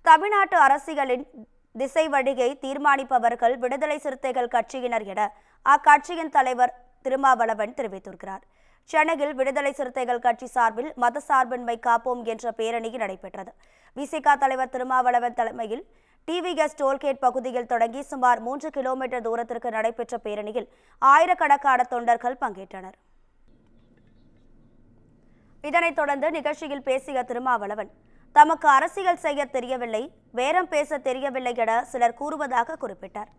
தமிழ்நாட்டு அரசியலின் திசை வழியை தீர்மானிப்பவர்கள் விடுதலை சிறுத்தைகள் கட்சியினர் என அக்கட்சியின் தலைவர் திருமாவளவன் தெரிவித்திருக்கிறார். சென்னையில் விடுதலை சிறுத்தைகள் கட்சி சார்பில் மத சார்பின்மை காப்போம் என்ற பேரணி நடைபெற்றது. விசிக தலைவர் திருமாவளவன் தலைமையில் டிவிஎஸ் டோல்கேட் பகுதியில் தொடங்கி சுமார் 3 கிலோமீட்டர் தூரத்திற்கு நடைபெற்ற பேரணியில் ஆயிரக்கணக்கான தொண்டர்கள் பங்கேற்றனர். இதனைத் தொடர்ந்து நிகழ்ச்சியில் பேசிய திருமாவளவன், தமக்கு அரசியல் செய்ய தெரியவில்லை, பேரம் பேச தெரியவில்லை என சிலர் கூறுவதாக குறிப்பிட்டார்.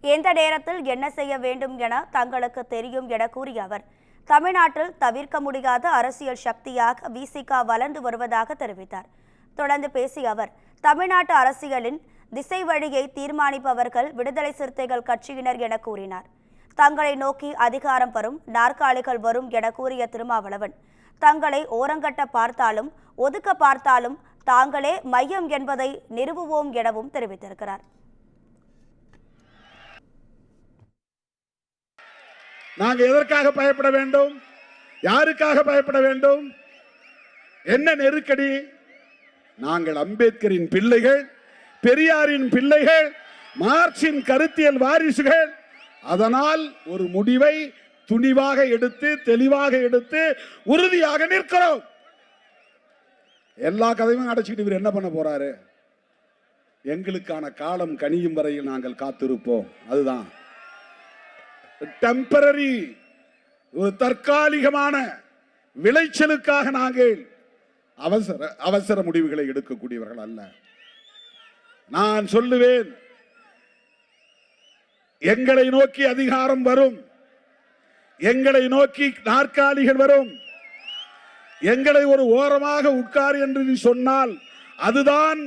எந்த நேரத்தில் என்ன செய்ய வேண்டும் என தங்களுக்கு தெரியும் என கூறிய அவர், தமிழ்நாட்டில் தவிர்க்க முடியாத அரசியல் சக்தியாக விசிக வளர்ந்து வருவதாக தெரிவித்தார். தொடர்ந்து பேசிய அவர், தமிழ்நாட்டு அரசியலின் திசை வழியை தீர்மானிப்பவர்கள் விடுதலை சிறுத்தைகள் கட்சியினர் என கூறினார். தங்களை நோக்கி அதிகாரம் வரும், நாற்காலிகள் வரும் என கூறிய திருமாவளவன், தங்களை ஓரங்கட்ட பார்த்தாலும் ஒதுக்க பார்த்தாலும் தாங்களே மையம் என்பதை நிறுவுவோம் எனவும் தெரிவித்திருக்கிறார். நாங்கள் எதற்காக பயப்பட வேண்டும்? யாருக்காக பயப்பட வேண்டும்? என்ன நெருக்கடி? நாங்கள் அம்பேத்கரின் பிள்ளைகள், பெரியாரின் பிள்ளைகள், மார்க்சின் கருத்தியல் வாரிசுகள். அதனால் ஒரு முடிவை துணிவாக எடுத்து, தெளிவாக எடுத்து, உறுதியாக நிற்கிறோம். எல்லா கதையும் அடைச்சிக்கிட்டு இவர் என்ன பண்ண போறாரு? எங்களுக்கான காலம் கனியும் வரையில் நாங்கள் காத்திருப்போம். அதுதான் டெம்பரரி, ஒரு தற்காலிகமான விளைச்சலுக்காக நாங்கள் அவசர முடிவுகளை எடுக்கக்கூடியவர்கள் அல்ல. நான் சொல்லுவேன், எங்களை நோக்கி அதிகாரம் வரும், எங்களை நோக்கி நாற்காலிகள் வரும், எங்களை ஒரு ஓரமாக உட்கார் என்று நீ சொன்னால் அதுதான்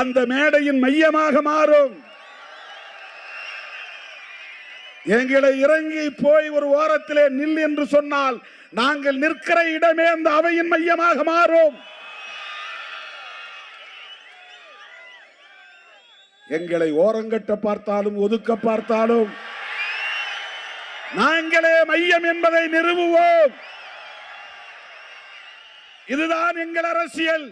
அந்த மேடையின் மையமாக மாறும். எங்களை இறங்கி போய் ஒரு ஓரத்திலே நில் என்று சொன்னால் நாங்கள் நிற்கிற இடமே அந்த அவையின் மையமாக மாறும். எங்களை ஓரங்கட்ட பார்த்தாலும் ஒதுக்க பார்த்தாலும் நாங்களே மையம் என்பதை நிறுவுவோம். இதுதான் எங்கள் அரசியல்.